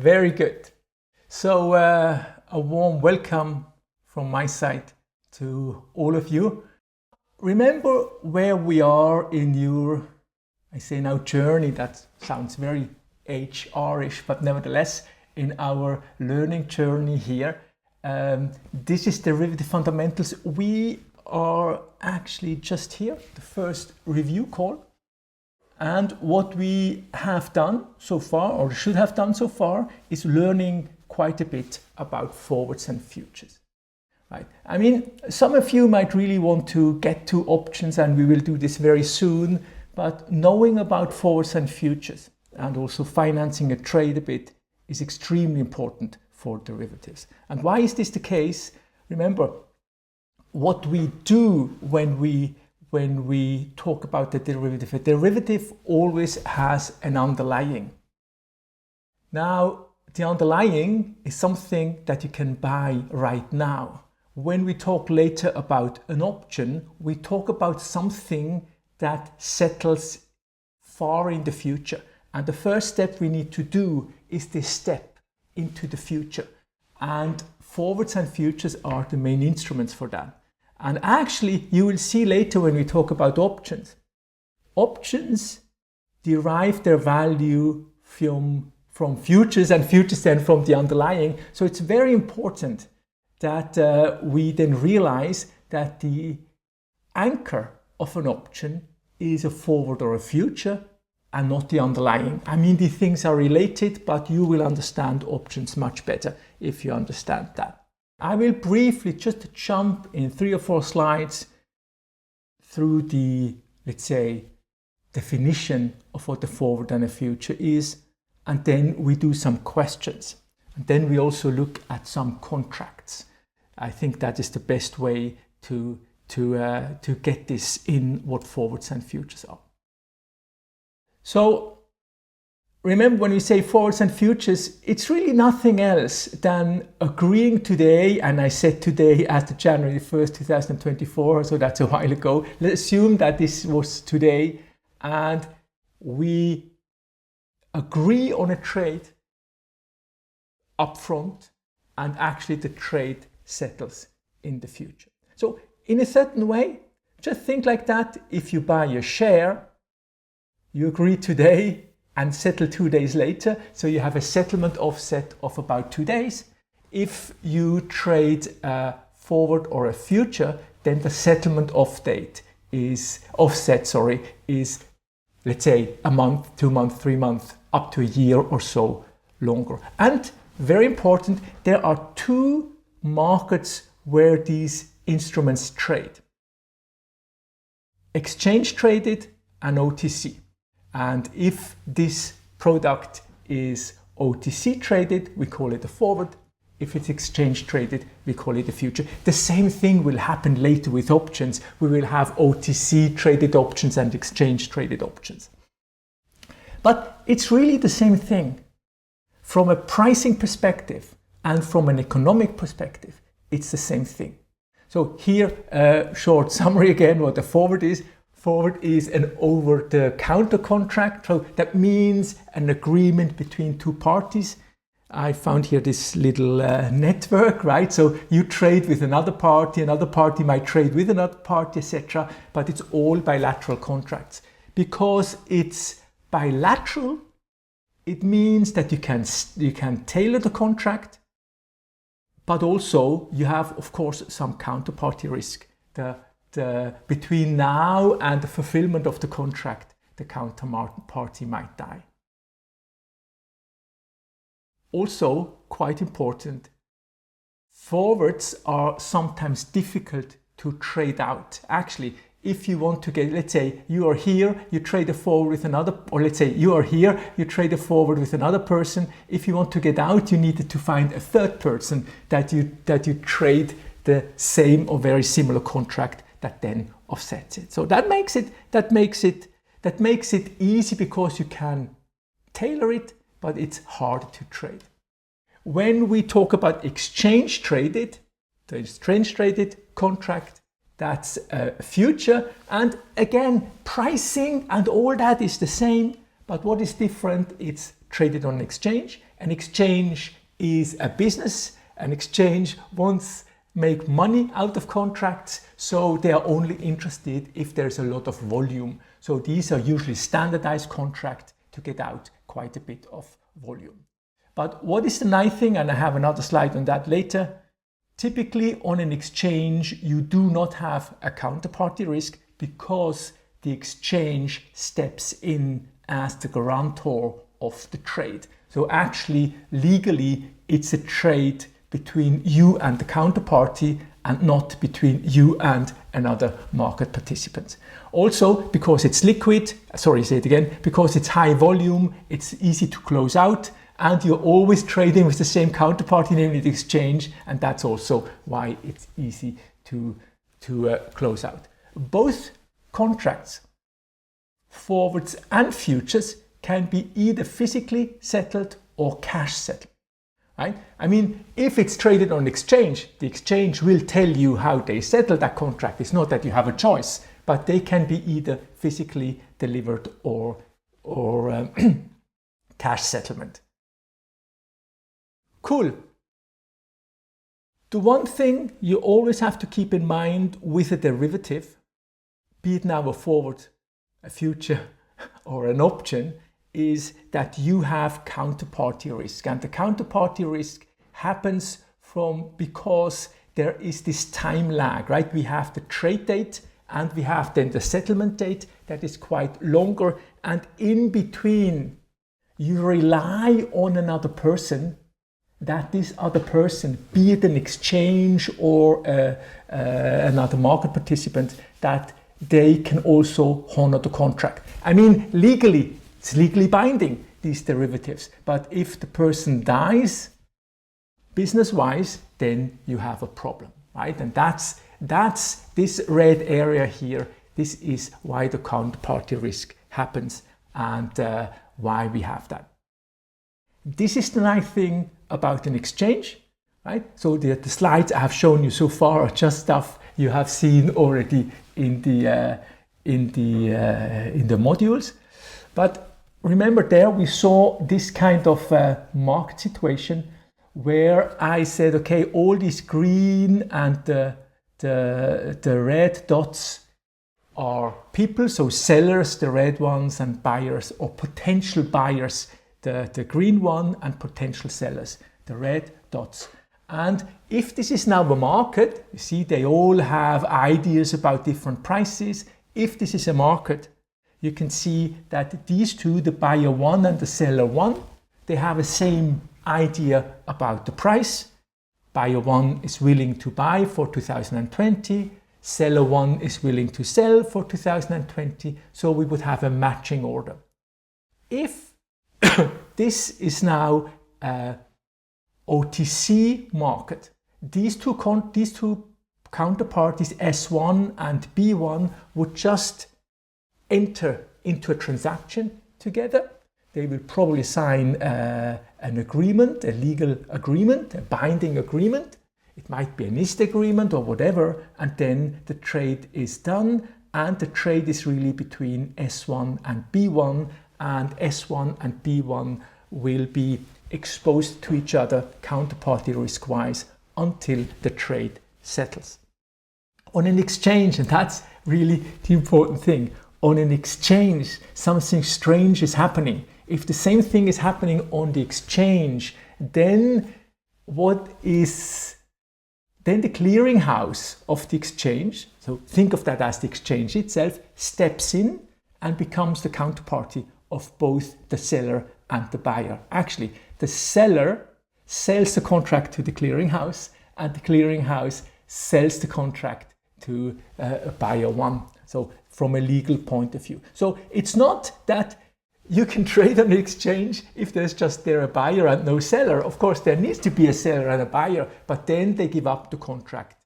Very good. So a warm welcome from my side to all of you. Remember where we are in your, I say now, journey. That sounds very HR-ish, but nevertheless, in our learning journey here. This is Derivative Fundamentals. We are actually just here, the first review call. And what we have done so far, or should have done so far, is learning quite a bit about forwards and futures. Right? I mean, some of you might really want to get to options, and we will do this very soon, but knowing about forwards and futures and also financing a trade a bit is extremely important for derivatives. And why is this the case? Remember, what we do when we talk about a derivative always has an underlying. Now, the underlying is something that you can buy right now. When we talk later about an option, we talk about something that settles far in the future. And the first step we need to do is this step into the future. And forwards and futures are the main instruments for that. And actually, you will see later when we talk about options. Options derive their value from futures, and futures then from the underlying. So it's very important that we then realize that the anchor of an option is a forward or a future and not the underlying. I mean, these things are related, but you will understand options much better if you understand that. I will briefly just jump in 3 or 4 slides through the, let's say, definition of what a forward and a future is, and then we do some questions. And then we also look at some contracts. I think that is the best way to get this in what forwards and futures are. So remember, when we say forwards and futures, it's really nothing else than agreeing today, and I said today as the January 1st, 2024, so that's a while ago. Let's assume that this was today, and we agree on a trade upfront, and actually the trade settles in the future. So in a certain way, just think like that. If you buy a share, you agree today and settle 2 days later. So you have a settlement offset of about 2 days. If you trade a forward or a future, then the settlement offset is, let's say, a month, 2 months, 3 months, up to a year or so longer. And very important, there are 2 markets where these instruments trade: exchange traded and OTC. And if this product is OTC traded, we call it a forward. If it's exchange traded, we call it a future. The same thing will happen later with options. We will have OTC traded options and exchange traded options. But it's really the same thing. From a pricing perspective and from an economic perspective, it's the same thing. So here, a short summary again, what a forward is. Forward is an over-the-counter contract, so that means an agreement between 2 parties. I found here this little network, right? So you trade with another party might trade with another party, etc. But it's all bilateral contracts. Because it's bilateral, it means that you can tailor the contract, but also you have, of course, some counterparty risk. Between now and the fulfillment of the contract, the counterparty might die. Also, quite important, forwards are sometimes difficult to trade out. Actually, if you want to get, let's say you are here, you trade a forward with another, or let's say you are here, you trade a forward with another person. If you want to get out, you needed to find a third person that you trade the same or very similar contract that then offsets it. So that makes it easy because you can tailor it, but it's hard to trade. When we talk about exchange traded, the exchange traded contract, that's a future, and again, pricing and all that is the same, but what is different, it's traded on exchange, An exchange is a business. An exchange wants make money out of contracts, so they are only interested if there's a lot of volume. So these are usually standardized contracts to get out quite a bit of volume. But what is the nice thing, and I have another slide on that later, typically on an exchange you do not have a counterparty risk because the exchange steps in as the guarantor of the trade. So actually legally it's a trade between you and the counterparty and not between you and another market participant. Also, because it's liquid, because it's high volume, it's easy to close out, and you're always trading with the same counterparty, namely the exchange, and that's also why it's easy to close out. Both contracts, forwards and futures, can be either physically settled or cash settled. Right? I mean, if it's traded on exchange, the exchange will tell you how they settle that contract. It's not that you have a choice, but they can be either physically delivered or cash settlement. Cool. The one thing you always have to keep in mind with a derivative, be it now a forward, a future, or an option, is that you have counterparty risk, and the counterparty risk happens because there is this time lag, right? We have the trade date and we have then the settlement date that is quite longer, and in between you rely on another person, that this other person, be it an exchange or another market participant, that they can also honor the contract. I mean, legally, it's legally binding, these derivatives. But if the person dies, business-wise, then you have a problem, right? And that's this red area here. This is why the counterparty risk happens and why we have that. This is the nice thing about an exchange, right? So the slides I have shown you so far are just stuff you have seen already in the modules. But remember, there we saw this kind of market situation where I said, okay, all these green and the red dots are people, so sellers, the red ones, and buyers or potential buyers, the green one, and potential sellers, the red dots. And if this is now a market, you see they all have ideas about different prices. If this is a market, you can see that these two, the buyer one and the seller one, they have the same idea about the price. Buyer one is willing to buy for 2020, seller one is willing to sell for 2020, so we would have a matching order. If this is now a OTC market, these two counterparties, S1 and B1, would just enter into a transaction together. They will probably sign an agreement, a legal agreement, a binding agreement. It might be a NIST agreement or whatever, and then the trade is done, and the trade is really between S1 and B1, and S1 and B1 will be exposed to each other counterparty risk-wise until the trade settles. On an exchange, and that's really the important thing, on an exchange, something strange is happening. If the same thing is happening on the exchange, then the clearinghouse of the exchange, so think of that as the exchange itself, steps in and becomes the counterparty of both the seller and the buyer. Actually, the seller sells the contract to the clearinghouse, and the clearinghouse sells the contract to buyer one. So from a legal point of view. So it's not that you can trade on the exchange if there's just a buyer and no seller. Of course, there needs to be a seller and a buyer, but then they give up the contract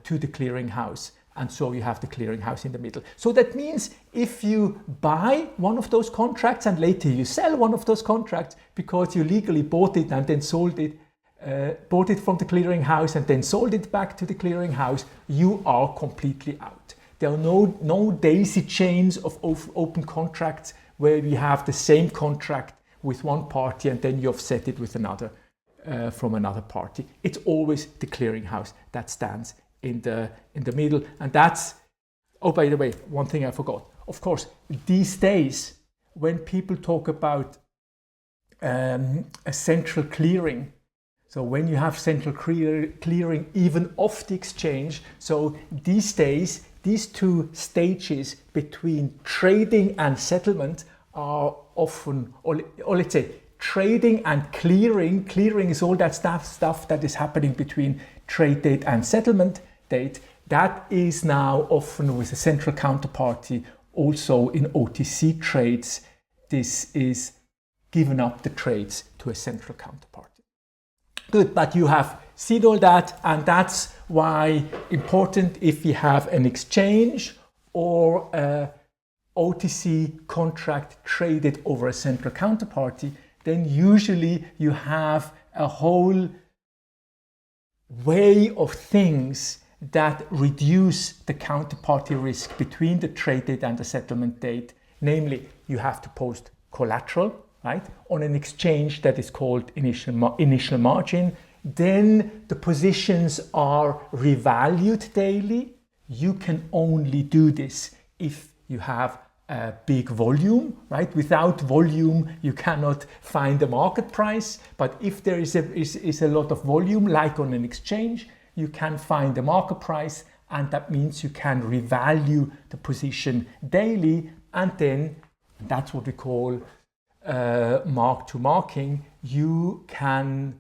to the clearinghouse. And so you have the clearinghouse in the middle. So that means if you buy one of those contracts and later you sell one of those contracts because you legally bought it and then sold it, bought it from the clearinghouse and then sold it back to the clearinghouse, you are completely out. There are no daisy chains of open contracts where we have the same contract with one party and then you offset it with another from another party. It's always the clearinghouse that stands in the middle. And that's, oh, by the way, one thing I forgot. Of course, these days, when people talk about a central clearing, so when you have central clearing even off the exchange, so these days, these two stages between trading and settlement are often, or let's say, trading and clearing. Clearing is all that stuff that is happening between trade date and settlement date. That is now often with a central counterparty. Also in OTC trades, this is given up the trades to a central counterparty. Good, but you have seen all that, and that's why important if you have an exchange or a OTC contract traded over a central counterparty, then usually you have a whole way of things that reduce the counterparty risk between the trade date and the settlement date. Namely, you have to post collateral, right, on an exchange that is called initial margin. Then the positions are revalued daily. You can only do this if you have a big volume, right? Without volume, you cannot find the market price. But if there is a lot of volume, like on an exchange, you can find the market price, and that means you can revalue the position daily, and then that's what we call mark to marking. You can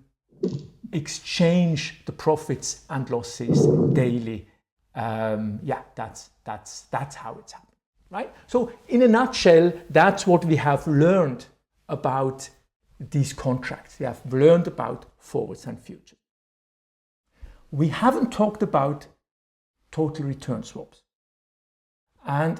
exchange the profits and losses daily. Yeah, that's how it's happening, right? So in a nutshell, that's what we have learned about these contracts. We have learned about forwards and futures. We haven't talked about total return swaps. And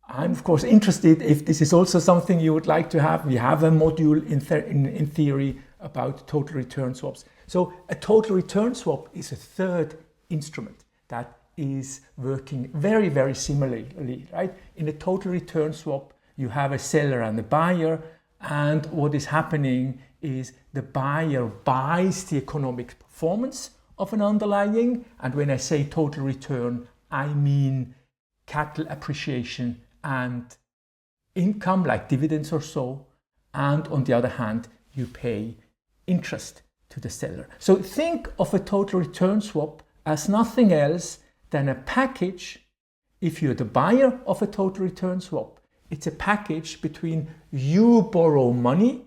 I'm of course interested if this is also something you would like to have. We have a module in theory about total return swaps. So a total return swap is a third instrument that is working very, very similarly, right? In a total return swap, you have a seller and a buyer, and what is happening is the buyer buys the economic performance of an underlying, and when I say total return, I mean capital appreciation and income like dividends or so, and on the other hand, you pay interest to the seller. So think of a total return swap as nothing else than a package. If you're the buyer of a total return swap, it's a package between you borrow money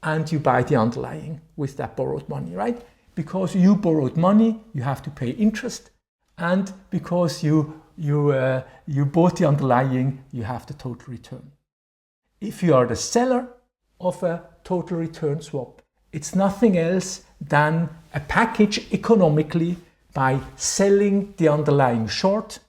and you buy the underlying with that borrowed money, right? Because you borrowed money, you have to pay interest, and because you bought the underlying, you have the total return. If you are the seller of a total return swap, it's nothing else than a package economically by selling the underlying short,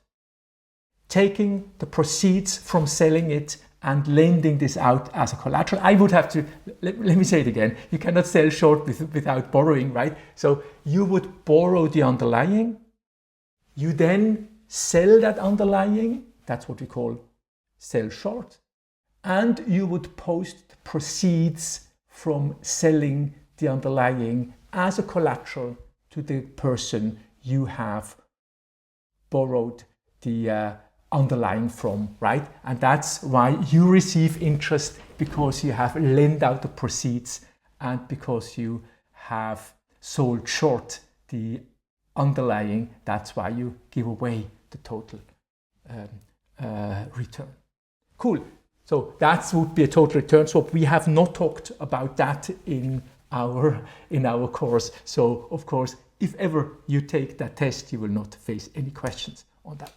taking the proceeds from selling it and lending this out as a collateral. I would have to, let me say it again, you cannot sell short without borrowing, right? So you would borrow the underlying, you then sell that underlying, that's what we call sell short, and you would post proceeds from selling the underlying as a collateral to the person you have borrowed the underlying from, right? And that's why you receive interest, because you have lent out the proceeds and because you have sold short the underlying. That's why you give away the total return. Cool. So that would be a total return swap. We have not talked about that in our course. So of course, if ever you take that test, you will not face any questions on that.